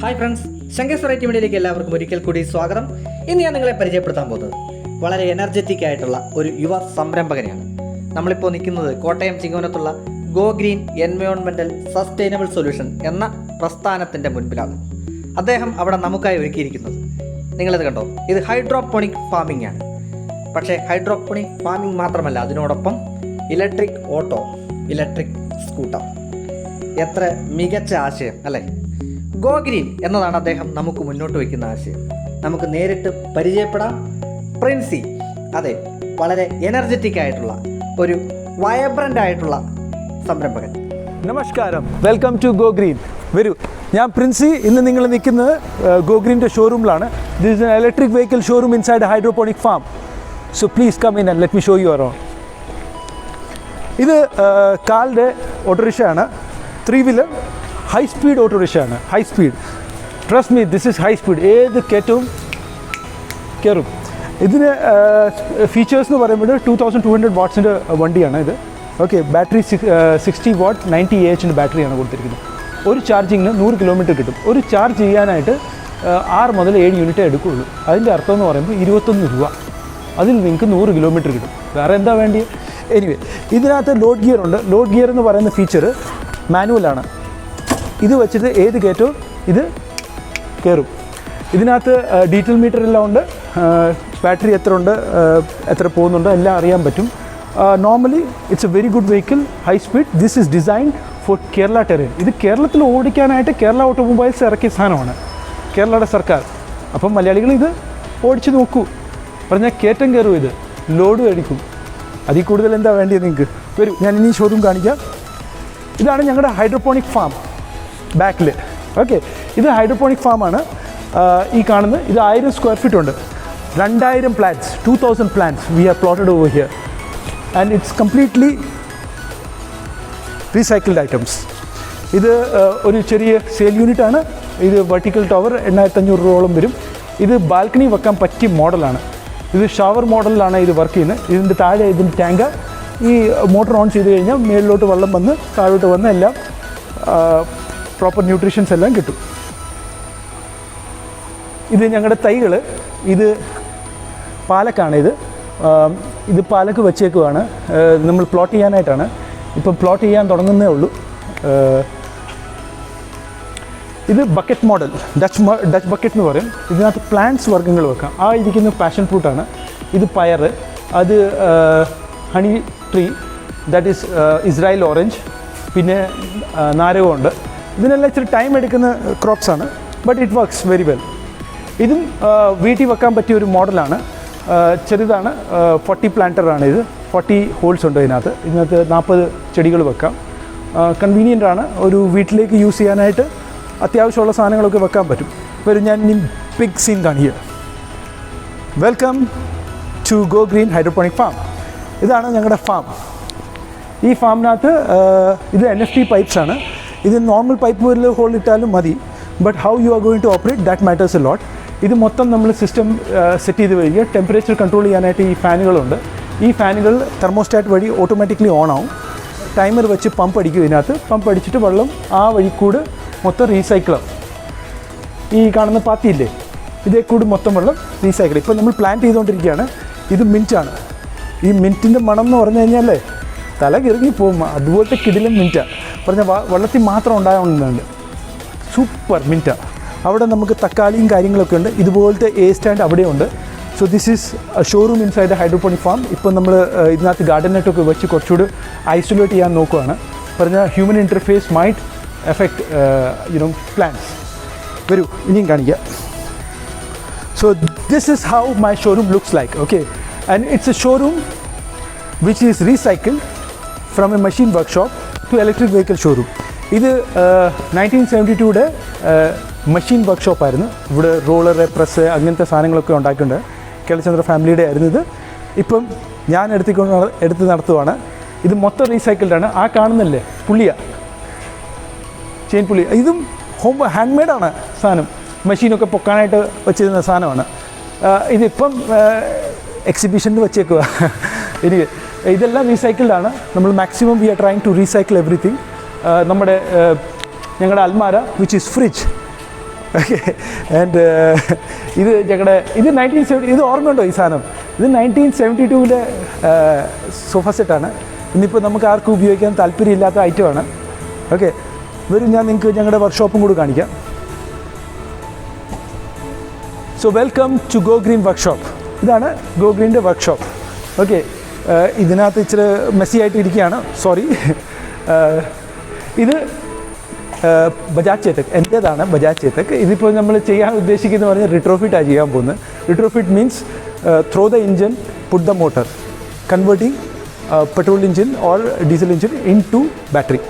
Hi friends, Shankers variety മീഡിയയിലേക്ക് എല്ലാവർക്കും ഒരിക്കൽ കൂടി സ്വാഗതം. ഇന്ന് ഞാൻ നിങ്ങളെ പരിചയപ്പെടുത്താൻ പോകുന്നത് വളരെ എനർജറ്റിക് ആയിട്ടുള്ള ഒരു യുവ സംരംഭകനെയാണ്. നമ്മളിപ്പോൾ നിൽക്കുന്നത് കോട്ടയം ചിങ്ങവനത്തുള്ള go green environmental sustainable solution എന്ന പ്രസ്ഥാനത്തിൻ്റെ മുൻപിലാണ്. അദ്ദേഹം അവിടെ നമുക്കായി ഒരുക്കിയിരിക്കുന്നത് നിങ്ങളിത് കണ്ടോ, ഇത് ഹൈഡ്രോപോണിക് ഫാമിംഗ് ആണ്. പക്ഷേ ഹൈഡ്രോപോണിക് ഫാമിംഗ് മാത്രമല്ല, അതിനോടൊപ്പം ഇലക്ട്രിക് ഓട്ടോ, ഇലക്ട്രിക് സ്കൂട്ടർ. എത്ര മികച്ച ആശയം അല്ലേ! ഗോ ഗ്രീൻ എന്നതാണ് അദ്ദേഹം നമുക്ക് മുന്നോട്ട് വയ്ക്കുന്ന ആശയം. നമുക്ക് നേരിട്ട് പരിചയപ്പെടാം. പ്രിൻസി, അതെ, വളരെ എനർജറ്റിക് ആയിട്ടുള്ള ഒരു വൈബ്രൻ്റ് ആയിട്ടുള്ള സംരംഭകൻ. നമസ്കാരം, വെൽക്കം ടു ഗോ ഗ്രീൻ. വരൂ, ഞാൻ പ്രിൻസി. ഇന്ന് നിങ്ങൾ നിൽക്കുന്നത് ഗോ ഗ്രീൻ്റെ ഷോറൂമിലാണ്. This is an electric vehicle showroom inside hydroponic farm. So please come in and let me show you around. ഇത് കാലിൻ്റെ ഓട്ടോറിക്ഷയാണ്, 3 വീലർ ഹൈ സ്പീഡ് ഓട്ടോറിക്ഷയാണ്. High speed, trust me, this is high speed. ഏത് കയറ്റവും കയറും. ഇതിന് ഫീച്ചേഴ്സ് എന്ന് പറയുമ്പോൾ 2200 വാട്ട്സിൻ്റെ വണ്ടിയാണ് ഇത്. ഓക്കെ, ബാറ്ററി 60 വാട്ട് 90 AH ബാറ്ററിയാണ് കൊടുത്തിരിക്കുന്നത്. ഒരു ചാർജിങ്ങിന് 100 കിലോമീറ്റർ കിട്ടും. ഒരു ചാർജ് ചെയ്യാനായിട്ട് 6 മുതൽ 7 യൂണിറ്റേ എടുക്കുകയുള്ളൂ. അതിൻ്റെ അർത്ഥം എന്ന് പറയുമ്പോൾ 21 രൂപ. അതിൽ നിങ്ങൾക്ക് 100 കിലോമീറ്റർ കിട്ടും. വേറെ എന്താ വേണ്ടി? എനിവേ, ഇതിനകത്ത് ലോഡ് ഗിയർ ഉണ്ട്. ലോഡ് ഗിയർ എന്ന് പറയുന്ന ഫീച്ചർ മാനുവലാണ്. ഇത് വെച്ചിട്ട് ഏത് കയറ്റവും ഇത് കയറും. ഇതിനകത്ത് ഡീറ്റെയിൽ മീറ്റർ എല്ലാം ഉണ്ട്. ബാറ്ററി എത്ര ഉണ്ട്, എത്ര പോകുന്നുണ്ട് എല്ലാം അറിയാൻ പറ്റും. Normally it's A very good vehicle, high speed. This is designed for Kerala terrain. ഇത് കേരളത്തിൽ ഓടിക്കാനായിട്ട് കേരള ഓട്ടോമൊബൈൽസ് ഇറക്കിയ സാധനമാണ്, കേരളയുടെ സർക്കാർ. അപ്പം മലയാളികൾ ഇത് ഓടിച്ച് നോക്കൂ. പറഞ്ഞാൽ കയറ്റം കയറും, ഇത് ലോഡ് അടിക്കും. അതിൽ കൂടുതൽ എന്താ വേണ്ടിയത് നിങ്ങൾക്ക്? വരൂ, ഞാൻ ഇനി ഷോറൂം കാണിക്കാം. ഇതാണ് ഞങ്ങളുടെ ഹൈഡ്രോപോണിക് ഫാം ബാക്കിൽ. ഓക്കെ, ഇത് ഹൈഡ്രോപോണിക് ഫാമാണ്. ഈ കാണുന്നത് ഇത് 1000 സ്ക്വയർ ഫീറ്റ് ഉണ്ട്. 2000 plants, 2000 plants we are plotted over here and it's completely recycled items. ഇത് ഒരു ചെറിയ സെയിൽ യൂണിറ്റ് ആണ്. ഇത് വെർട്ടിക്കൽ ടവർ 8500 രൂപയോളം വരും. ഇത് ബാൽക്കണി വെക്കാൻ പറ്റിയ മോഡലാണ്. ഇത് ഷവർ മോഡലിലാണ് ഇത് വർക്ക് ചെയ്യുന്നത്. ഇതിൻ്റെ താഴെ ഇതിൻ്റെ ടാങ്ക്. ഈ മോട്ടർ ഓൺ ചെയ്ത് കഴിഞ്ഞാൽ മേളിലോട്ട് വെള്ളം വന്ന് താഴോട്ട് വന്ന് എല്ലാം പ്രോപ്പർ ന്യൂട്രീഷൻസ് എല്ലാം കിട്ടും. ഇത് ഞങ്ങളുടെ തൈകൾ, ഇത് പാലക്കാണ്. ഇത് പാലക്ക് വെച്ചേക്കുവാണ്. നമ്മൾ പ്ലോട്ട് ചെയ്യാനായിട്ടാണ്. ഇപ്പം പ്ലോട്ട് ചെയ്യാൻ തുടങ്ങുന്നേ ഉള്ളൂ. ഇത് ബക്കറ്റ് മോഡൽ, ഡച്ച് ബക്കറ്റ് എന്ന് പറയും. ഇതിനകത്ത് പ്ലാന്റ്സ് വർഗ്ഗങ്ങൾ വെക്കാം. ആ ഇരിക്കുന്ന പാഷൻ ഫ്രൂട്ടാണ്. ഇത് പയർ, അത് honey tree, that is Israel orange, പിന്നെ നാരകമുണ്ട്. ഇതിനെല്ലാം ഇച്ചിരി ടൈം എടുക്കുന്ന ക്രോപ്സാണ്, but it works very well. ഇതും വീട്ടിൽ വെക്കാൻ പറ്റിയ ഒരു മോഡലാണ്. ചെറുതാണ്, 40 പ്ലാന്ററാണ് ഇത്. 40 ഹോൾസ് ഉണ്ട് ഇതിനകത്ത്. 40 ചെടികൾ വെക്കാം. കൺവീനിയൻ്റ് ആണ്. ഒരു വീട്ടിലേക്ക് യൂസ് ചെയ്യാനായിട്ട് അത്യാവശ്യമുള്ള സാധനങ്ങളൊക്കെ വെക്കാൻ പറ്റും. വരും, ഞാൻ ഇനി ബിഗ് സീൻ കാണിക്കുക. Welcome to Go Green hydroponic farm. ഇതാണ് ഞങ്ങളുടെ ഫാം. ഈ ഫാമിനകത്ത് ഇത് NFT പൈപ്സ് ആണ്. ഇത് നോർമൽ പൈപ്പ് വരിൽ ഹോൾ ഇട്ടാലും മതി, but how you are going to operate that matters a lot. ഇത് മൊത്തം നമ്മൾ സിസ്റ്റം സെറ്റ് ചെയ്ത് വരിക. ടെമ്പറേച്ചർ കൺട്രോൾ ചെയ്യാനായിട്ട് ഈ ഫാനുകളുണ്ട്. ഈ ഫാനുകൾ തെർമോസ്റ്റാറ്റ് വഴി ഓട്ടോമാറ്റിക്കലി ഓൺ ആവും. ടൈമർ വെച്ച് പമ്പ് അടിക്കും. ഇതിനകത്ത് പമ്പ് അടിച്ചിട്ട് വെള്ളം ആ വഴിക്കൂട് മൊത്തം റീസൈക്കിളാവും. ഈ കാണുന്ന പാത്തിയില്ലേ, ഇതേ കൂടി മൊത്തം വെള്ളം റീസൈക്കിൾ. ഇപ്പോൾ നമ്മൾ പ്ലാന്റ് ചെയ്തുകൊണ്ടിരിക്കുകയാണ്. ഇത് മിൻറ്റാണ്. ഈ മിൻറ്റിൻ്റെ മണം എന്ന് പറഞ്ഞു കഴിഞ്ഞാൽ തല കിറങ്ങി പോകും. അതുപോലത്തെ കിടിലും മിൻറ്റാണ്. പറഞ്ഞാൽ വെള്ളത്തിൽ മാത്രം ഉണ്ടാകുന്നുണ്ട്. സൂപ്പർ മിൻറ്റാണ്. അവിടെ നമുക്ക് തക്കാളിയും കാര്യങ്ങളൊക്കെ ഉണ്ട്. ഇതുപോലത്തെ സ്റ്റാൻഡ് അവിടെയുണ്ട്. So this is showroom inside hydroponic farm. ഇപ്പം നമ്മൾ ഇതിനകത്ത് ഗാർഡൻ നെറ്റൊക്കെ വെച്ച് കുറച്ചുകൂടി ഐസൊലേറ്റ് ചെയ്യാൻ നോക്കുകയാണ്. പറഞ്ഞാൽ human interface might effect plants. വരൂ, ഇനിയും കാണിക്കാം. So this is how my showroom looks like. Okay, and it's a showroom which is recycled from a machine workshop to electric vehicle showroom. ഇത് 1972 machine വർക്ക്ഷോപ്പായിരുന്നു. ഇവിടെ റോളറ്, press, അങ്ങനത്തെ സാധനങ്ങളൊക്കെ ഉണ്ടാക്കിയിട്ടുണ്ട്. കേളചന്ദ്ര ഫാമിലിയുടെ ആയിരുന്നു ഇത്. ഇപ്പം ഞാൻ എടുത്ത് നടത്തുവാണ്. ഇത് മൊത്തം റീസൈക്കിൾഡാണ്. ആ കാണുന്നില്ലേ പുള്ളിയ, ചെയിൻ പുള്ളി, ഇതും ഹാൻഡ് മെയ്ഡാണ് സാധനം. മെഷീനൊക്കെ പൊക്കാനായിട്ട് വെച്ചിരുന്ന സാധനമാണ്. ഇതിപ്പം എക്സിബിഷനിൽ വെച്ചേക്കുക. ഇനി ഇതെല്ലാം റീസൈക്കിൾഡാണ്. നമ്മൾ maximum we are trying to recycle everything. നമ്മുടെ ഞങ്ങളുടെ അൽമാര which is fridge, okay and ഇത് ഞങ്ങളുടെ ഇത് 1970 ഇത് ഓർമ്മയുണ്ടോ ഈ സാധനം? ഇത് 1972 സോഫ സെറ്റാണ്. ഇന്നിപ്പോൾ നമുക്ക് ആർക്കും ഉപയോഗിക്കാൻ താല്പര്യമില്ലാത്ത ഐറ്റമാണ്. ഓക്കെ, വരും, ഞാൻ നിങ്ങൾക്ക് ഞങ്ങളുടെ വർക്ക്ഷോപ്പും കൂടി കാണിക്കാം. So welcome to Go Green workshop. ഇതാണ് ഗോ ഗ്രീൻ്റെ വർക്ക്ഷോപ്പ്. ഓക്കെ, ഇതിനകത്ത് ഇച്ചിരി മെസ്സി ആയിട്ട് ഇരിക്കുകയാണ്, സോറി. ഇത് ബജാജ് ചേതക്, എൻ്റേതാണ് ബജാജ് ചേതക്. ഇതിപ്പോൾ നമ്മൾ ചെയ്യാൻ ഉദ്ദേശിക്കുന്നത് പറഞ്ഞാൽ റിട്രോഫിറ്റാണ് ചെയ്യാൻ പോകുന്നത്. Retrofit means throw the engine, put the motor, converting petrol engine or diesel engine into battery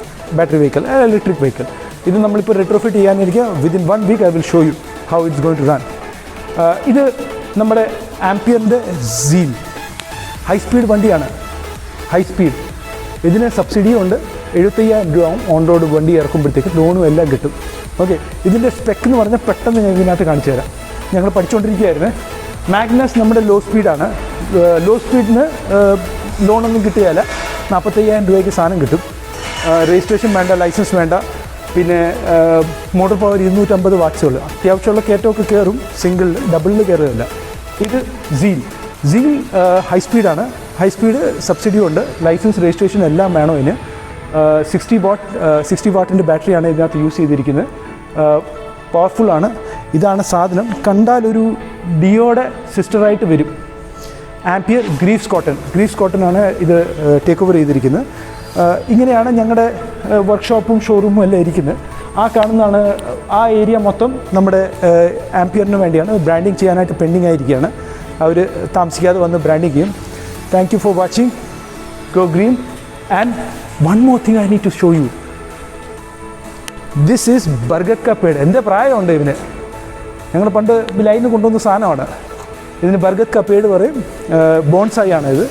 vehicle, electric vehicle. ഇത് നമ്മളിപ്പോൾ റിട്രോഫിറ്റ് ചെയ്യാനിരിക്കുക. Within 1 week I will show you how it's going to run. ഇത് നമ്മുടെ ആംപിയറിൻ്റെ Zeal high speed വണ്ടിയാണ്. High speed, ഇതിന് സബ്സിഡിയും ഉണ്ട്. 75,000 രൂപ ഓൺ റോഡ് വണ്ടി ഇറക്കുമ്പോഴത്തേക്ക് ലോണും എല്ലാം കിട്ടും. ഓക്കെ, ഇതിൻ്റെ സ്പെക്ക് എന്ന് പറഞ്ഞാൽ പെട്ടെന്ന് ഞാൻ ഇതിനകത്ത് കാണിച്ചു തരാം. ഞങ്ങൾ പഠിച്ചുകൊണ്ടിരിക്കുകയായിരുന്നു. മാഗ്നസ് നമ്മുടെ ലോ സ്പീഡാണ്. ലോ സ്പീഡിന് ലോണൊന്നും കിട്ടുകയില്ല. 45,000 രൂപയ്ക്ക് സാധനം കിട്ടും. രജിസ്ട്രേഷൻ വേണ്ട, ലൈസൻസ് വേണ്ട. പിന്നെ മോട്ടോർ പവർ 250 വാട്ട്സുകൾ. അത്യാവശ്യമുള്ള കയറ്റമൊക്കെ കയറും, സിംഗിളിൽ, ഡബിളിൽ കയറുകയില്ല. ഇത് സീൽ ഹൈ സ്പീഡാണ്. ഹൈ സ്പീഡ് സബ്സിഡിയും ഉണ്ട്, ലൈസൻസ്, രജിസ്ട്രേഷൻ എല്ലാം വേണം ഇതിന്. 60 വാട്ടിൻ്റെ ബാറ്ററിയാണ് ഇതിനകത്ത് യൂസ് ചെയ്തിരിക്കുന്നത്. പവർഫുള്ളാണ്. ഇതാണ് സാധനം. കണ്ടാൽ ഒരു ഡിയോയുടെ സിസ്റ്ററായിട്ട് വരും. ആംപിയർ ഗ്രീവ്സ് കോട്ടൺ ആണ് ഇത് ടേക്ക് ഓവർ ചെയ്തിരിക്കുന്നത്. ഇങ്ങനെയാണ് ഞങ്ങളുടെ വർക്ക്ഷോപ്പും ഷോറൂമും എല്ലാം ഇരിക്കുന്നത്. ആ കാണുന്നതാണ് ആ ഏരിയ മൊത്തം നമ്മുടെ ആംപിയറിന് വേണ്ടിയാണ്. ബ്രാൻഡിങ് ചെയ്യാനായിട്ട് പെൻഡിങ് ആയിരിക്കുകയാണ്. അവർ താമസിക്കാതെ വന്ന് ബ്രാൻഡിങ് ചെയ്യും. Thank you for watching go Green. And one more thing I need to show you. This is burger കാ പേട്. എൻ്റെ പ്രായമുണ്ട് ഇതിന്. ഞങ്ങൾ പണ്ട് ലൈനിൽ കൊണ്ടുവന്ന സാധനമാണ്. ഇതിന് ബർഗർ കാ പേട് പറയും. ബോൺസായി ആണ് ഇത്.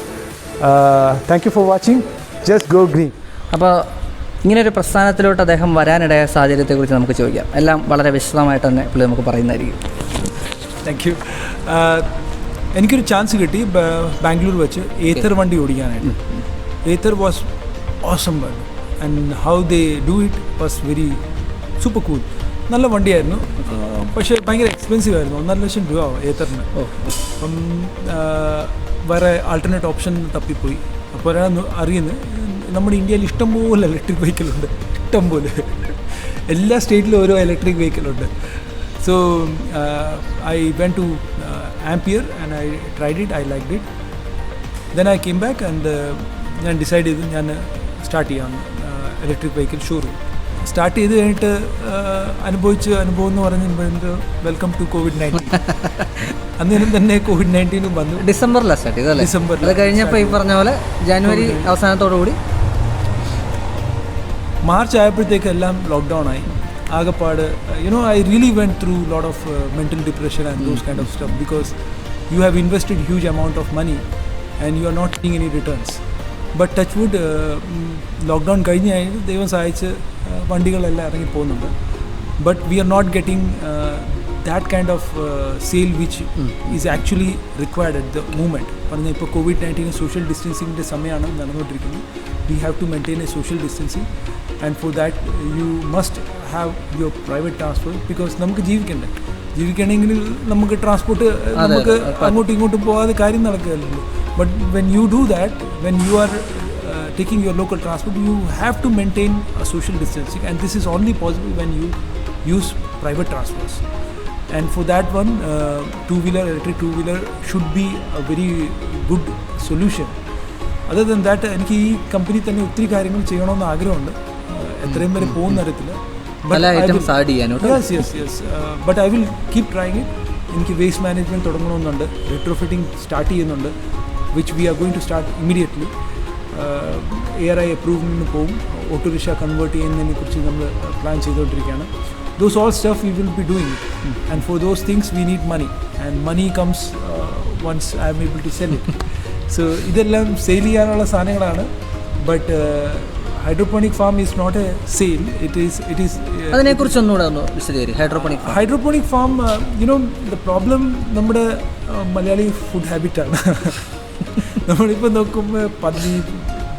Thank you for watching. Just go green. അപ്പോൾ ഇങ്ങനൊരു പ്രസ്ഥാനത്തിലോട്ട് അദ്ദേഹം വരാനിടയായ സാഹചര്യത്തെക്കുറിച്ച് നമുക്ക് ചോദിക്കാം. എല്ലാം വളരെ വിശദമായിട്ട് തന്നെ പുള്ളി നമുക്ക് പറയുന്നതായിരിക്കും. Thank you. എനിക്കൊരു ചാൻസ് കിട്ടി ബാംഗ്ലൂർ വെച്ച് ഏത്തർ വണ്ടി ഓടിക്കാനായിട്ട്. ഏത്തർ വാസ് ഓസം വണ്ടി and how they do it was very super cool. നല്ല വണ്ടിയായിരുന്നു. പക്ഷേ ഭയങ്കര എക്സ്പെൻസീവ് ആയിരുന്നു. 1,50,000 രൂപ ഏത്തറിന്. അപ്പം വേറെ ആൾട്ടർനേറ്റ് ഓപ്ഷൻ തപ്പിപ്പോയി. അപ്പോൾ ഒരാൾ അറിയുന്നത് നമ്മുടെ ഇന്ത്യയിൽ ഇഷ്ടംപോലെ ഇലക്ട്രിക് വെഹിക്കിളുണ്ട്. ഇഷ്ടംപോലെ എല്ലാ സ്റ്റേറ്റിലും ഓരോ ഇലക്ട്രിക് വെഹിക്കിളുണ്ട്. So I went to Ampere and I tried it. I liked it. Then I came back and ഞാൻ ഡിസൈഡ് ചെയ്തു ഞാൻ സ്റ്റാർട്ട് ചെയ്യാം ഇലക്ട്രിക് വെഹിക്കിൾ ഷോറൂം. സ്റ്റാർട്ട് ചെയ്ത് കഴിഞ്ഞിട്ട് അനുഭവം എന്ന് പറഞ്ഞിട്ട് വെൽക്കം ടു COVID-19. അന്നേരം തന്നെ COVID-19 വന്നു. ഡിസംബറിലാണ് സ്റ്റാർട്ട് ചെയ്തത്. ഡിസംബറിൽ അത് കഴിഞ്ഞപ്പോൾ ഈ പറഞ്ഞ പോലെ ജനുവരി അവസാനത്തോടുകൂടി മാർച്ച് ആയപ്പോഴത്തേക്ക് എല്ലാം ലോക്ക്ഡൗൺ ആയി. ആകെപ്പാട് I really went through lot of mental depression and those kind of stuff because you have invested huge amount of money and you are not seeing any returns. But touch wood lockdown കഴിഞ്ഞായി ദൈവം സഹായിച്ച് വണ്ടികളെല്ലാം ഇറങ്ങി പോകുന്നുണ്ട്. But we are not getting that kind of sale which is actually required at the moment. പറഞ്ഞാൽ ഇപ്പോൾ COVID-19 social ഡിസ്റ്റൻസിങ്ങിൻ്റെ സമയമാണ് നടന്നുകൊണ്ടിരിക്കുന്നത്. We have to maintain a social distancing and for that you must have your private transport because നമുക്ക് ജീവിക്കണമെങ്കിൽ നമുക്ക് transport നമുക്ക് അങ്ങോട്ടും ഇങ്ങോട്ടും പോകാതെ കാര്യം നടക്കുകയല്ലോ. But when you do that, when you are taking your local transport, you have to maintain a social distancing, and this is only possible when you use private transports. And for that one, electric two-wheeler should be a very good solution. Other than that, എനിക്ക് ഈ company തന്നെ ഒത്തിരി കാര്യങ്ങൾ ചെയ്യണമെന്ന് ആഗ്രഹമുണ്ട്. എത്രയും വരെ പോകുന്ന അറിയത്തില്ല. But I will keep trying it. എനിക്ക് വേസ്റ്റ് മാനേജ്മെൻറ്റ് തുടങ്ങണമെന്നുണ്ട്. റിട്രോഫിറ്റിംഗ് സ്റ്റാർട്ട് ചെയ്യുന്നുണ്ട്, which we are going to start immediately. ARI അപ്രൂവ്മെൻറ്റിന് പോകും. ഓട്ടോറിക്ഷ കൺവേർട്ട് ചെയ്യുന്നതിനെ കുറിച്ച് നമ്മൾ പ്ലാൻ ചെയ്തുകൊണ്ടിരിക്കുകയാണ്. Those all stuff we will be doing it. And for those things we need money, and money comes once I am able to sell it. So ഇതെല്ലാം sale ചെയ്യാനുള്ള സാധനങ്ങളാണ്. But hydroponic farm is not a sale. It is അതിനെക്കുറിച്ചൊന്നുകൂടെ ഒന്ന് വിശദീകരിക്കും. Hydroponic farm the problem നമ്മുടെ Malayali food ഹാബിറ്റാണ്. നമ്മളിപ്പോൾ നോക്കുമ്പോൾ പന്നി,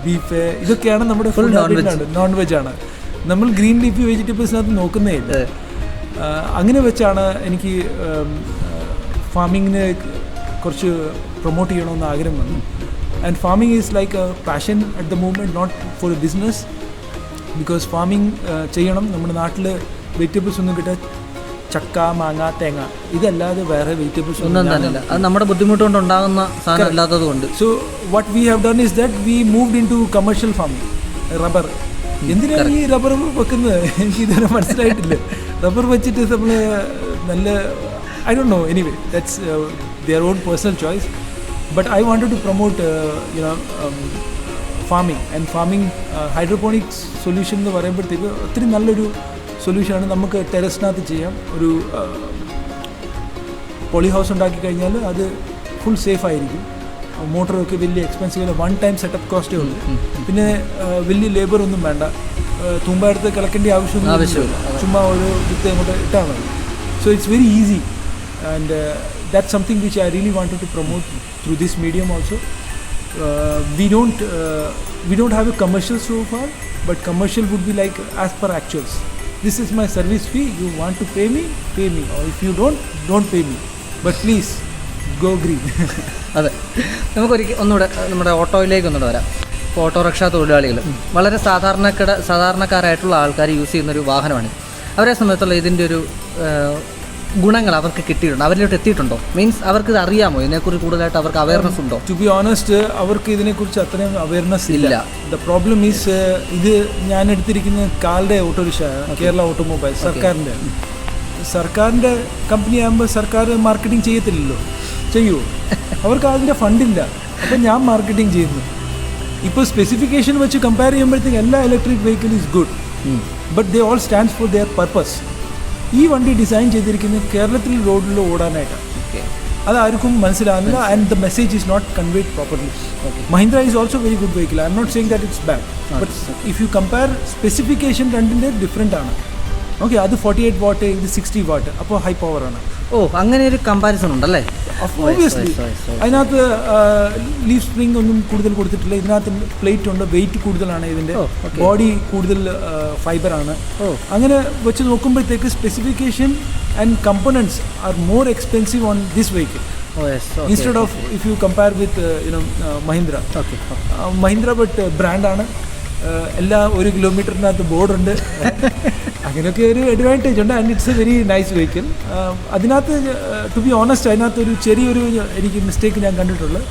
ബീഫ് ഇതൊക്കെയാണ് നമ്മുടെ ഫുഡ് ഹാബിറ്റാണ്. നോൺ വെജ് ആണ്. നമ്മൾ ഗ്രീൻ ലീഫി വെജിറ്റബിൾസിനകത്ത് നോക്കുന്നേ ഇല്ല. അങ്ങനെ വെച്ചാണ് എനിക്ക് ഫാമിങ്ങിനെ കുറച്ച് പ്രൊമോട്ട് ചെയ്യണമെന്ന് ആഗ്രഹം വന്നു. And farming is like a passion at the moment, not for a business. Because farming ചെയ്യണം. നമ്മുടെ നാട്ടിൽ വെജിറ്റബിൾസ് ഒന്നും കിട്ടാൻ ചക്ക, മാങ്ങ, തേങ്ങ ഇതല്ലാതെ വേറെ വെജിറ്റബിൾസ് ഒന്നും തന്നെയില്ല. അത് നമ്മുടെ ബുദ്ധിമുട്ട് കൊണ്ട് ഉണ്ടാകുന്ന സാധനം അല്ലാത്തത് കൊണ്ട്. So what we have done is that we moved in to commercial farming. Rubber എന്തിനാണ് ഈ റബ്ബർ വെക്കുന്നത് എനിക്ക് ഇതുവരെ മനസ്സിലായിട്ടില്ല. റബ്ബർ വെച്ചിട്ട് നമ്മൾ നല്ല I don't know, anyway that's their own personal choice, but I wanted to promote farming and farming hydroponics solution എന്ന് പറയുമ്പോഴത്തേക്ക് ഒത്തിരി നല്ലൊരു സൊല്യൂഷനാണ്. നമുക്ക് ടെറസിനകത്ത് ചെയ്യാം. ഒരു പോളി ഹൗസ് ഉണ്ടാക്കി കഴിഞ്ഞാൽ അത് ഫുൾ സേഫ് ആയിരിക്കും. മോട്ടറൊക്കെ വലിയ എക്സ്പെൻസീവ് അല്ല, വൺ ടൈം സെറ്റപ്പ് കോസ്റ്റേ ഉള്ളൂ. പിന്നെ വലിയ ലേബർ ഒന്നും വേണ്ട, തൂമ്പാടുത്ത് കിളക്കേണ്ട ആവശ്യമൊന്നും, ചുമ്മാ ഒരു വിത്ത് അങ്ങോട്ട് ഇട്ടാൽ മതി. So it's very easy and that's something which I really wanted to promote through this medium also. We don't have a commercial so far, but commercial would be like as per actuals. This is my service fee. You want to pay me, or if you don't pay me, but please go green. അതെ, ഒന്നുകൂടെ നമ്മുടെ ഓട്ടോയിലേക്ക് ഒന്നുകൂടെ വരാം. ഇപ്പോൾ autorickshaw തൊഴിലാളികൾ വളരെ സാധാരണക്കാരായിട്ടുള്ള ആൾക്കാർ യൂസ് ചെയ്യുന്നൊരു വാഹനമാണ്. അവരെ സംബന്ധിച്ചുള്ള ഇതിൻ്റെ ഒരു ഗുണങ്ങൾ അവർക്ക് കിട്ടിയിട്ടുണ്ടോ, അവരിലോട്ട് എത്തിയിട്ടുണ്ടോ? മീൻസ് അവർക്ക് ഇത് അറിയാമോ, ഇതിനെക്കുറിച്ച് കൂടുതലായിട്ട് അവർക്ക് അവയർനെസ് ഉണ്ടോ? ടു ബി ഓണസ്റ്റ്, അവർക്ക് ഇതിനെക്കുറിച്ച് അത്രയും അവയർനെസ് ഇല്ല. ദ പ്രോബ്ലം ഈസ്, ഇത് ഞാൻ എടുത്തിരിക്കുന്ന കാൽഡെ ഓട്ടോറിക്ഷ, കേരള ഓട്ടോമൊബൈൽ, സർക്കാരിൻ്റെ കമ്പനി ആകുമ്പോൾ സർക്കാർ മാർക്കറ്റിംഗ് ചെയ്യത്തില്ലല്ലോ, ചെയ്യുമോ? അവർക്ക് അതിൻ്റെ ഫണ്ടില്ല. അപ്പം ഞാൻ മാർക്കറ്റിംഗ് ചെയ്യുന്നു. ഇപ്പോൾ സ്പെസിഫിക്കേഷൻ വെച്ച് കമ്പയർ ചെയ്യുമ്പോഴത്തേക്ക് എല്ലാ electric vehicle is good, but they all stands for their purpose. ഈ വണ്ടി ഡിസൈൻ ചെയ്തിരിക്കുന്നത് കേരളത്തിൽ റോഡിൽ ഓടാനായിട്ടാണ്. അതാർക്കും മനസ്സിലാകുന്നില്ല. And the message is not conveyed properly. Mahindra is also very good vehicle. I'm not saying that it's bad, but if you compare specification രണ്ടിൻ്റെ different ആണ്. ഓക്കെ, അത് 48 വാട്ട്, ഇത് 60 വാട്ട്, അപ്പോൾ ഹൈ പവറാണ്. ഓ, അങ്ങനെ ഒരു കമ്പാരിസൺ ഉണ്ടല്ലേ? ഒബ്വിയസ്ലി അതിനകത്ത് ലീഫ് സ്പ്രിംഗ് ഒന്നും കൂടുതൽ കൊടുത്തിട്ടില്ല. ഇതിനകത്ത് പ്ലേറ്റ് ഉണ്ട്, വെയിറ്റ് കൂടുതലാണ്, ഇതിൻ്റെ ബോഡി കൂടുതൽ ഫൈബറാണ്. അങ്ങനെ വെച്ച് നോക്കുമ്പോഴത്തേക്ക് specification and components are more expensive on this vehicle instead of if you compare with Mahindra. Mahindra but ബ്രാൻഡാണ്, എല്ലാ 1 കിലോമീറ്ററിനകത്ത് ബോർഡുണ്ട്, അങ്ങനെയൊക്കെ ഒരു അഡ്വാൻറ്റേജ് ഉണ്ട്. And it's A very nice vehicle. അതിനകത്ത് ടു ബി ഓണസ്റ്റ്, അതിനകത്ത് ഒരു ചെറിയൊരു എനിക്ക് മിസ്റ്റേക്ക് ഞാൻ കണ്ടിട്ടുള്ളത്,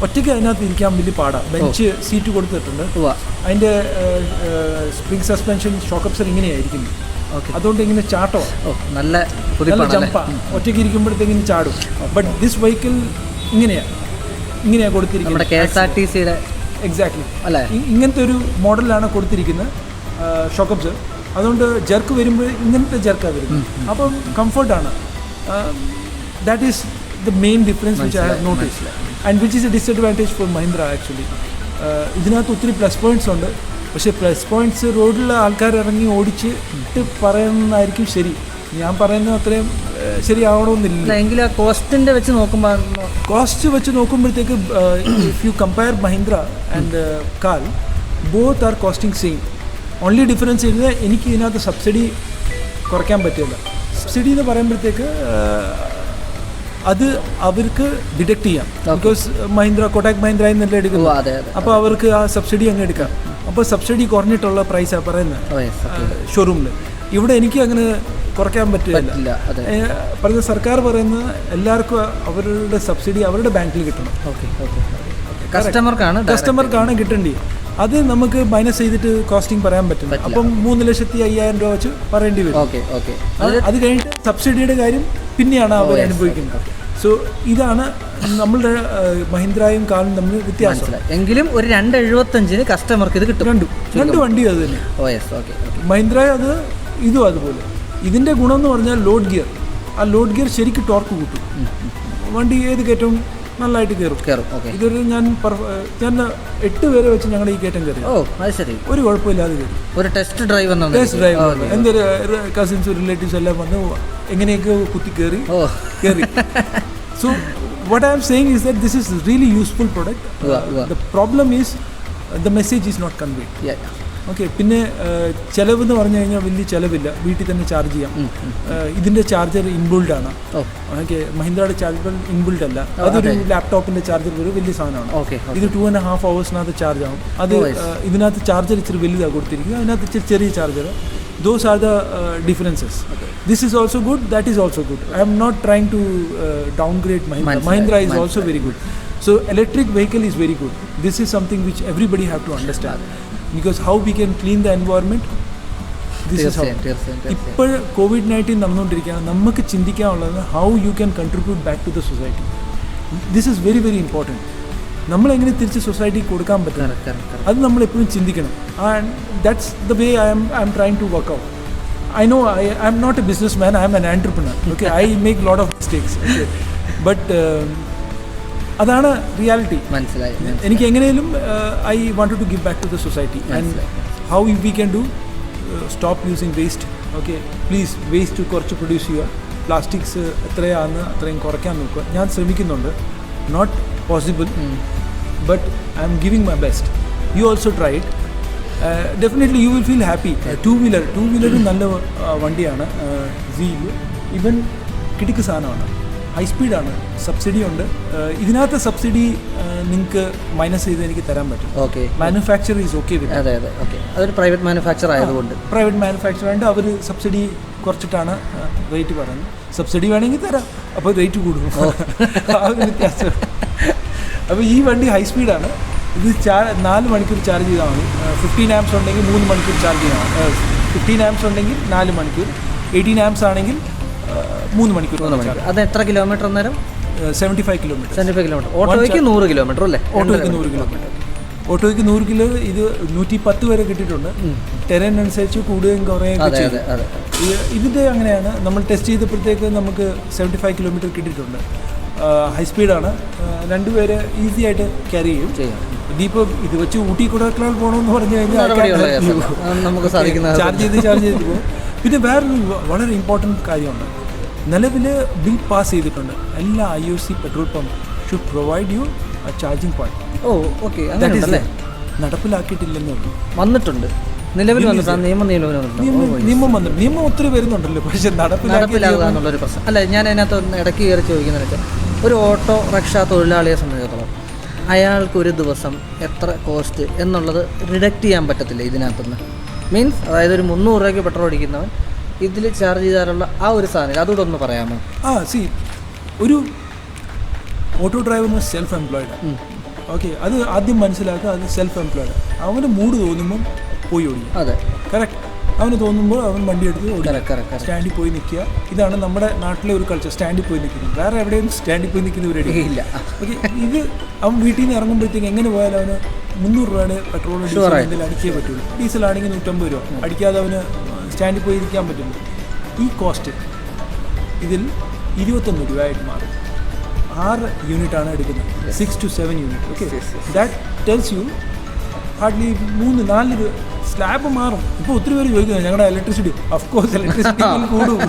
ഒറ്റയ്ക്ക് അതിനകത്ത് ഇരിക്കാൻ വലിയ പാടാണ്. ബെഞ്ച് സീറ്റ് കൊടുത്തിട്ടുണ്ട്. അതിൻ്റെ സ്പ്രിംഗ് സസ്പെൻഷൻ ഷോക്ക് അബ്സർ ഇങ്ങനെയായിരിക്കുന്നു. അതുകൊണ്ട് ഇങ്ങനെ ചാട്ടോ, നല്ല ജമ്പാണ്. ഒറ്റയ്ക്ക് ഇരിക്കുമ്പോഴത്തേക്കിന് ചാടും. ബട്ട് ദിസ് വെഹിക്കിൾ ഇങ്ങനെയാണ് കൊടുത്തിരിക്കുന്നത്. KSRTCയുടെ എക്സാക്ട്ലി അല്ലേ, ഇങ്ങനത്തെ ഒരു മോഡലാണ് കൊടുത്തിരിക്കുന്നത് ഷോക്ക് അബ്സർ. അതുകൊണ്ട് ജർക്ക് വരുമ്പോൾ ഇങ്ങനത്തെ ജർക്കാണ് വരുന്നത്. അപ്പം കംഫർട്ടാണ്. That is the main difference which I have noticed and which is a disadvantage for Mahindra actually. ഇതിനകത്ത് ഒത്തിരി പ്ലസ് പോയിൻറ്റ്സ് ഉണ്ട്, പക്ഷേ പ്ലസ് പോയിൻറ്റ്സ് റോഡിലുള്ള ആൾക്കാർ ഇറങ്ങി ഓടിച്ചിട്ട് പറയുന്നതായിരിക്കും ശരി. ഞാൻ പറയുന്നത് അത്രയും ശരിയാവണമെന്നില്ല. എങ്കിലും കോസ്റ്റിൻ്റെ വെച്ച് നോക്കുമ്പോൾ, കോസ്റ്റ് വെച്ച് നോക്കുമ്പോഴത്തേക്ക് if you compare Mahindra and KAL, both are costing same. Only difference ചെയ്തത് എനിക്ക് ഇതിനകത്ത് സബ്സിഡി കുറയ്ക്കാൻ പറ്റില്ല. സബ്സിഡി എന്ന് പറയുമ്പോഴത്തേക്ക് അത് അവർക്ക് ഡിഡക്റ്റ് ചെയ്യാം. ബിക്കോസ് മഹീന്ദ്ര കോട്ടാക് മഹീന്ദ്ര എന്നല്ലേ എടുക്കുന്നത്, അപ്പോൾ അവർക്ക് ആ സബ്സിഡി അങ്ങ് എടുക്കാം. അപ്പോൾ സബ്സിഡി കുറഞ്ഞിട്ടുള്ള പ്രൈസാണ് പറയുന്നത് ഷോറൂമിൽ. ഇവിടെ എനിക്ക് അങ്ങനെ കുറയ്ക്കാൻ പറ്റില്ല. പറഞ്ഞ സർക്കാർ പറയുന്നത് എല്ലാവർക്കും അവരുടെ സബ്സിഡി അവരുടെ ബാങ്കിൽ കിട്ടണം. കസ്റ്റമർക്കാണ് കിട്ടേണ്ടത്. അത് നമുക്ക് മൈനസ് ചെയ്തിട്ട് കോസ്റ്റിംഗ് പറയാൻ പറ്റില്ല. അപ്പം 3,05,000 രൂപ വെച്ച് പറയേണ്ടി വരും. അത് കഴിഞ്ഞിട്ട് സബ്സിഡിയുടെ കാര്യം പിന്നെയാണ് അവർ അനുഭവിക്കുന്നത്. സോ ഇതാണ് നമ്മളുടെ മഹീന്ദ്രയും കാലും തമ്മിൽ വ്യത്യാസം. എങ്കിലും ഒരു 275 കസ്റ്റമർക്ക് ഇത് കിട്ടും. രണ്ട് വണ്ടിയും അത് തന്നെ. മഹീന്ദ്ര അത് ഇതും അതുപോലെ. ഇതിൻ്റെ ഗുണമെന്ന് പറഞ്ഞാൽ ലോഡ് ഗിയർ. ആ ലോഡ് ഗിയർ ശരിക്കും ടോർക്ക് കൂട്ടും. വണ്ടി ഏത് കയറ്റവും നല്ലതായിട്ട് കയറും. ഇതൊരു ഞാൻ 8 പേരെ വെച്ച് ഞങ്ങളുടെ ഈ കയറ്റം കയറി. ഒരു കുഴപ്പമില്ലാതെ കയറി. ഒരു ടെസ്റ്റ് ഡ്രൈവ് എൻ്റെ കസിൻസ് റിലേറ്റീവ്സ് എല്ലാം വന്ന് എങ്ങനെയൊക്കെ കുത്തി കയറി. So what I am saying is that this is really useful product. The problem is the message is not conveyed. Okay. പിന്നെ ചിലവെന്ന് പറഞ്ഞു കഴിഞ്ഞാൽ വലിയ ചിലവില്ല, വീട്ടിൽ തന്നെ ചാർജ് ചെയ്യാം. ഇതിൻ്റെ ചാർജർ ഇൻബിൾഡ് ആണ്. ഓക്കെ, മഹീന്ദ്രയുടെ ചാർജർ ഇൻബിൾഡ് അല്ല, അതൊരു ലാപ്ടോപ്പിൻ്റെ ചാർജർ ഒരു വലിയ സാധനമാണ്. ഇത് 2.5 hours ചാർജ് ആവും. അത് ഇതിനകത്ത് ചാർജർ ഇച്ചിരി വലുതാണ് കൊടുത്തിരിക്കുക, അതിനകത്ത് ഇച്ചിരി ചെറിയ charger. Those are the differences. This is also good, that is also good. I am not trying to downgrade Mahindra. Mahindra is also very good. So electric vehicle is very good. This is something which everybody have to understand. Because how we can clean the environment, this is how. ഇപ്പോൾ COVID-19 നടന്നുകൊണ്ടിരിക്കുകയാണ്. നമുക്ക് ചിന്തിക്കാനുള്ളത് how you can contribute back to the society. This is very very important. നമ്മളെങ്ങനെ തിരിച്ച് സൊസൈറ്റിക്ക് കൊടുക്കാൻ പറ്റും, അത് നമ്മളെപ്പോഴും ചിന്തിക്കണം. And that's the way I'm trying to work out. I know I'm not a business man, I'm an entrepreneur. Okay, I make lot of mistakes. Okay, but അതാണ് reality. മനസ്സിലായി. എനിക്ക് എങ്ങനെയും I wanted to give back to the society. And how we can do stop using waste. Okay, please waste കുറച്ച് produce ചെയ്യുക. Plastics എത്രയാണെന്ന് അത്രയും കുറയ്ക്കാൻ നോക്കുക. ഞാൻ ശ്രമിക്കുന്നുണ്ട്. Not possible, but I am giving my best. You also try it. Definitely you will feel happy. Two-wheeler നല്ല വണ്ടിയാണ്. ഇവൻ കിടക്ക് സാധനമാണ്, ഹൈ സ്പീഡാണ്, സബ്സിഡി ഉണ്ട്. ഇതിനകത്ത് സബ്സിഡി നിങ്ങൾക്ക് മൈനസ് ചെയ്ത് എനിക്ക് തരാൻ പറ്റും. Okay, manufacture is okay with. അതെ അതെ, ഓക്കെ. അതൊരു പ്രൈവറ്റ് മാനുഫാക്ചർ ആയതുകൊണ്ട് പ്രൈവറ്റ് മാനുഫാക്ചർ ആയതുകൊണ്ട് അവർ സബ്സിഡി കുറച്ചിട്ടാണ് റേറ്റ് പറയുന്നത്. സബ്സിഡി വേണമെങ്കിൽ തരാം, അപ്പോൾ റേറ്റ് കൂടും. ആ ഒരു വ്യത്യാസം. അപ്പോൾ ഈ വണ്ടി ഹൈ സ്പീഡാണ്. ഇത് 4 മണിക്കൂർ ചാർജ് ചെയ്താൽ മതി. 15 amps ഉണ്ടെങ്കിൽ 3 മണിക്കൂർ ചാർജ് ചെയ്യണം. 15 amps ഉണ്ടെങ്കിൽ 4 മണിക്കൂർ, 18 amps ആണെങ്കിൽ 3 മണിക്കൂർ. അത് എത്ര കിലോമീറ്റർ അന്നേരം? 75 കിലോമീറ്റർ. ഓട്ടോയ്ക്ക് 100 കിലോമീറ്റർ അല്ലേ? ഓട്ടോയ്ക്ക് 100 കിലോമീറ്റർ. ഓട്ടോയ്ക്ക് 100 കിലോ. ഇത് 110 വരെ കിട്ടിയിട്ടുണ്ട്. ടെറൈൻ അനുസരിച്ച് കൂടുകയും കുറയുകയും ചെയ്യും. ഇതിൻ്റെ അങ്ങനെയാണ്. നമ്മൾ ടെസ്റ്റ് ചെയ്തപ്പോഴത്തേക്ക് നമുക്ക് 75 കിലോമീറ്റർ കിട്ടിയിട്ടുണ്ട്. ഹൈ സ്പീഡാണ്. 2 പേര് ഈസി ആയിട്ട് ക്യാരി ചെയ്യും. ഇതിപ്പോൾ ഇത് വെച്ച് ഊട്ടി കൊടൈക്കനാൽ പോകണമെന്ന് പറഞ്ഞു കഴിഞ്ഞാൽ നമുക്ക് സാധിക്കുന്ന ചാർജ് ചെയ്ത് പോകും. പിന്നെ വേറൊരു വളരെ ഇമ്പോർട്ടൻറ്റ് കാര്യമുണ്ട്. നിലവിൽ ബിൽ പാസ് ചെയ്തിട്ടുണ്ട്. എല്ലാ IOC petrol pump should provide you a charging point. Oh, okay. അങ്ങനെയല്ലേ? നടപ്പിലാക്കിയിട്ടില്ലെന്ന് വന്നിട്ടുണ്ട്. നിലവിൽ നിയമം വന്നിട്ട് നിയമം ഒത്തിരി വരുന്നുണ്ടല്ലോ, പക്ഷെ നടപ്പിലാകുക എന്നുള്ളൊരു പ്രശ്നം അല്ല. ഞാൻ അതിനകത്ത് ഒന്ന് ഇടയ്ക്ക് കയറി ചോദിക്കുന്നത് വെച്ചാൽ, ഒരു ഓട്ടോ റിക്ഷ തൊഴിലാളിയെ സംബന്ധിച്ചിടത്തോളം അയാൾക്ക് ഒരു ദിവസം എത്ര കോസ്റ്റ് എന്നുള്ളത് റിഡക്റ്റ് ചെയ്യാൻ പറ്റത്തില്ല ഇതിനകത്തുനിന്ന്. മീൻസ് അതായത് ഒരു 300 രൂപയ്ക്ക് പെട്രോൾ അടിക്കുന്നവൻ ഇതിൽ ചാർജ് ചെയ്താലുള്ള ആ ഒരു സാധനം അതുകൂടെ ഒന്ന് പറയാമോ? ഒരു ഓട്ടോ ഡ്രൈവറിന് സെൽഫ് എംപ്ലോയിഡ്. ഓക്കെ, അത് ആദ്യം മനസ്സിലാക്കുക. അത് സെൽഫ് എംപ്ലോയിഡ്. അവന് മൂഡ് തോന്നുമ്പം പോയി ഓടിക്കുക. അതെ, കറക്റ്റ്. അവന് തോന്നുമ്പോൾ അവൻ വണ്ടി എടുത്ത് ഓടിക്കുക. സ്റ്റാൻഡിൽ പോയി നിൽക്കുക. ഇതാണ് നമ്മുടെ നാട്ടിലെ ഒരു കൾച്ചർ. സ്റ്റാൻഡിൽ പോയി നിൽക്കുന്നത്. വേറെ എവിടെയും സ്റ്റാൻഡിൽ പോയി നിൽക്കുന്നവരില്ല. ഓക്കെ, ഇത് അവൻ വീട്ടിൽ നിന്ന് ഇറങ്ങുമ്പോഴത്തേക്ക് എങ്ങനെ പോയാലും അവന് 300 രൂപയുടെ പെട്രോൾ ഡീസൽ അടിക്കേ പറ്റുള്ളൂ. ഡീസലാണെങ്കിൽ 150 രൂപ. അടിക്കാതെ അവന് സ്റ്റാൻഡിൽ പോയി ഇരിക്കാൻ പറ്റുള്ളൂ. ഈ കോസ്റ്റ് ഇതിൽ 21 രൂപയായിട്ട് മാറും. 6 യൂണിറ്റാണ് എടുക്കുന്നത്. 6 to 7 unit. Okay, that tells you hardly 3-4 slab മാറും. ഇപ്പോൾ ഒത്തിരി പേര് ചോദിക്കുന്നത് ഞങ്ങളുടെ ഇലക്ട്രിസിറ്റി. അഫ്കോഴ്സ് ഇലക്ട്രിസിറ്റി ബില്ല് കൂടും.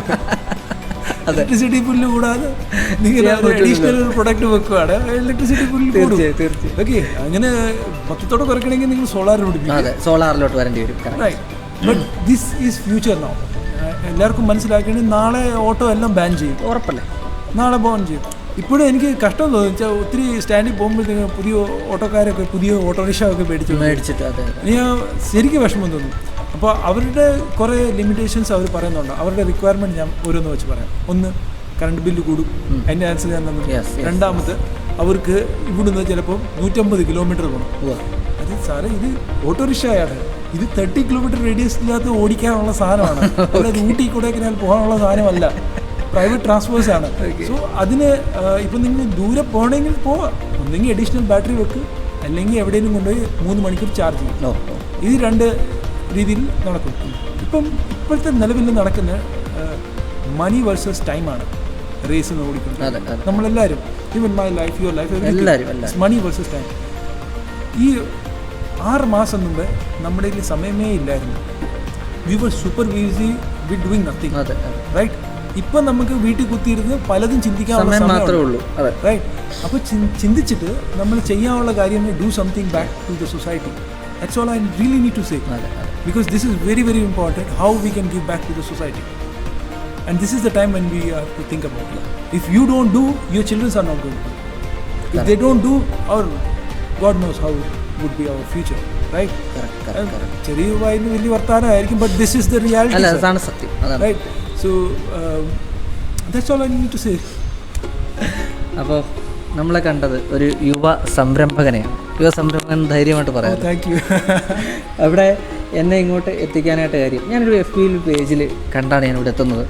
ഇലക്ട്രിസിറ്റി ബില്ല് കൂടാതെ നിങ്ങൾ അഡീഷണൽ പ്രൊഡക്റ്റ് വെക്കുകയാണ്, ഇലക്ട്രിസിറ്റി ബില്ല് കൂടും. ഓക്കെ, അങ്ങനെ മൊത്തത്തോടെ കുറയ്ക്കണമെങ്കിൽ നിങ്ങൾ സോളാറിലോട്ട് വരേണ്ടി വരും. But this is future now. എല്ലാവർക്കും മനസ്സിലാക്കേണ്ടത് നാളെ ഓട്ടോ എല്ലാം ബാൻ ചെയ്യും. ഉറപ്പല്ലേ? നാളെ ബാൻ ചെയ്യും. ഇപ്പോഴും എനിക്ക് കഷ്ടം തോന്നി വെച്ചാൽ ഒത്തിരി സ്റ്റാൻഡിൽ പോകുമ്പോഴത്തേക്ക് പുതിയ ഓട്ടോക്കാരൊക്കെ പുതിയ ഓട്ടോറിക്ഷ ഒക്കെ മേടിച്ചിട്ട് ഞാൻ ശരിക്കും വിഷമം തോന്നും. അപ്പോൾ അവരുടെ കുറേ ലിമിറ്റേഷൻസ് അവർ പറയുന്നുണ്ട്. അവരുടെ റിക്വയർമെൻറ്റ് ഞാൻ ഓരോന്ന് വെച്ച് പറയാം. ഒന്ന്, കറണ്ട് ബില്ല് കൂടും, അതിൻ്റെ ആൻസർ ഞാൻ തന്നു. രണ്ടാമത്, അവർക്ക് ഇവിടുന്ന് ചിലപ്പോൾ 150 കിലോമീറ്റർ പോകണം. അത് സാറേ, ഇത് ഓട്ടോറിക്ഷയാണ്. ഇത് 30 കിലോമീറ്റർ റേഡിയസിനകത്ത് ഓടിക്കാനുള്ള സാധനമാണ്. അതായത് ഊട്ടി കൊടൈക്കനാൽ പോകാനുള്ള സാധനമല്ല. പ്രൈവറ്റ് ട്രാൻസ്പോർട്ട്സ് ആണ്. സോ അതിന് ഇപ്പം നിങ്ങൾ ദൂരെ പോകണമെങ്കിൽ പോവാം. ഒന്നെങ്കിൽ അഡീഷണൽ ബാറ്ററി വെക്ക്, അല്ലെങ്കിൽ എവിടെയെങ്കിലും കൊണ്ടുപോയി 3 മണിക്കൂർ ചാർജ് ചെയ്യും. ഇത് 2 രീതിയിൽ നടക്കും. ഇപ്പോഴത്തെ നിലവിൽ നടക്കുന്ന മണി വേഴ്സസ് ടൈമാണ് റേസ് ഓടിക്കുന്നത്. നമ്മളെല്ലാവരും, even my life, your life, money versus time. ഈ 6 മാസം മുമ്പ് നമ്മുടെ ഇതിൽ സമയമേ ഇല്ലായിരുന്നു. We were super busy with doing nothing. Right? ഇപ്പം നമുക്ക് വീട്ടിൽ കുത്തിയിരുന്ന് പലതും ചിന്തിക്കാനുള്ള സമയമേ ഉള്ളൂ. റൈറ്റ്? അപ്പോൾ ചിന്തിച്ചിട്ട് നമ്മൾ ചെയ്യാനുള്ള കാര്യം do something back to the society. That's all I really need to say. because this is very, very important, how we can give back to the society. And this is the time when we have to think about it. If you don't do, your children are not going to do. If they don't do, or God knows how would be our future, right? ചെറിയ വായിന് വലിയ വർത്താനമായിരിക്കും, but this is the reality. അല്ല, sir. അതാണ് സത്യം, അതാണ്. Right? So that's all I need to say. അപ്പോൾ നമ്മളെ കണ്ടത് ഒരു യുവ സംരംഭകനെയാണ്. യുവ സംരംഭകൻ ധൈര്യമായിട്ട് Oh, പറയാം. thank you. അവിടെ എന്നെ ഇങ്ങോട്ട് എത്തിക്കാനായിട്ട് കാര്യം, ഞാനൊരു FB പേജിൽ കണ്ടാണ് ഞാനിവിടെ എത്തുന്നത്.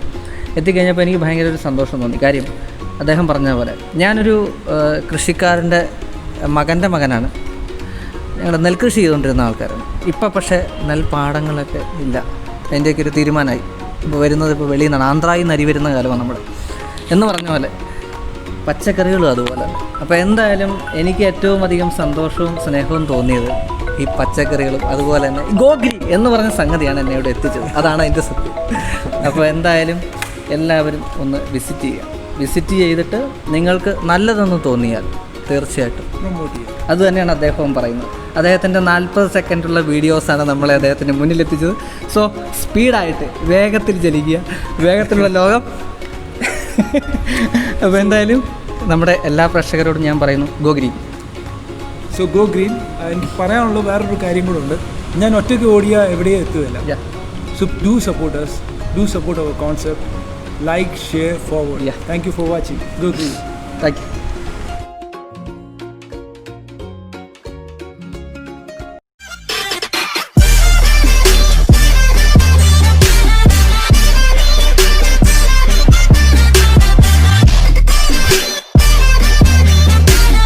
എത്തിക്കഴിഞ്ഞപ്പോൾ എനിക്ക് ഭയങ്കര ഒരു സന്തോഷം തോന്നി. കാര്യം അദ്ദേഹം പറഞ്ഞ പോലെ ഞാനൊരു കൃഷിക്കാരൻ്റെ മകൻ്റെ മകനാണ്. ഞങ്ങൾ നെൽകൃഷി ചെയ്തുകൊണ്ടിരുന്ന ആൾക്കാരാണ്. ഇപ്പം പക്ഷേ നെൽപ്പാടങ്ങളൊക്കെ ഇല്ല. അതിൻ്റെയൊക്കെ ഒരു തീരുമാനമായി. ഇപ്പോൾ വരുന്നത് ഇപ്പോൾ വെളിയിൽ നിന്നാണ്, ആന്ധ്രയിൽ നിന്ന് അരി വരുന്ന കാലമാണ് നമ്മൾ എന്ന് പറഞ്ഞ പോലെ. പച്ചക്കറികളും അതുപോലെ. അപ്പോൾ എന്തായാലും എനിക്ക് ഏറ്റവും അധികം സന്തോഷവും സ്നേഹവും തോന്നിയത് ഈ പച്ചക്കറികളും അതുപോലെ തന്നെ ഗോഗ്രീൻ എന്ന് പറഞ്ഞ സംഗതിയാണ് എന്നെ ഇവിടെ എത്തിച്ചത്. അതാണ് അതിൻ്റെ സത്യം. അപ്പോൾ എന്തായാലും എല്ലാവരും ഒന്ന് വിസിറ്റ് ചെയ്യുക. വിസിറ്റ് ചെയ്തിട്ട് നിങ്ങൾക്ക് നല്ലതെന്ന് തോന്നിയാൽ തീർച്ചയായിട്ടും Promote ചെയ്യാം. അതുതന്നെയാണ് അദ്ദേഹവും പറയുന്നത്. അദ്ദേഹത്തിൻ്റെ 40 സെക്കൻഡുള്ള വീഡിയോസാണ് നമ്മളെ അദ്ദേഹത്തിൻ്റെ മുന്നിലെത്തിച്ചത്. സോ സ്പീഡായിട്ട് വേഗത്തിൽ ചലിക്കുക, വേഗത്തിലുള്ള ലോകം. അപ്പോൾ എന്തായാലും നമ്മുടെ എല്ലാ പ്രേക്ഷകരോടും ഞാൻ പറയുന്നു, go green. So go green. എനിക്ക് പറയാനുള്ള വേറൊരു കാര്യം കൂടെ ഉണ്ട്. ഞാൻ ഒറ്റയ്ക്ക് ഓടിയാൽ എവിടെയും എത്തുകയില്ല. So do support us, do support our concept, like, share, forward. Yeah. Thank you for watching. Go green. Thank U.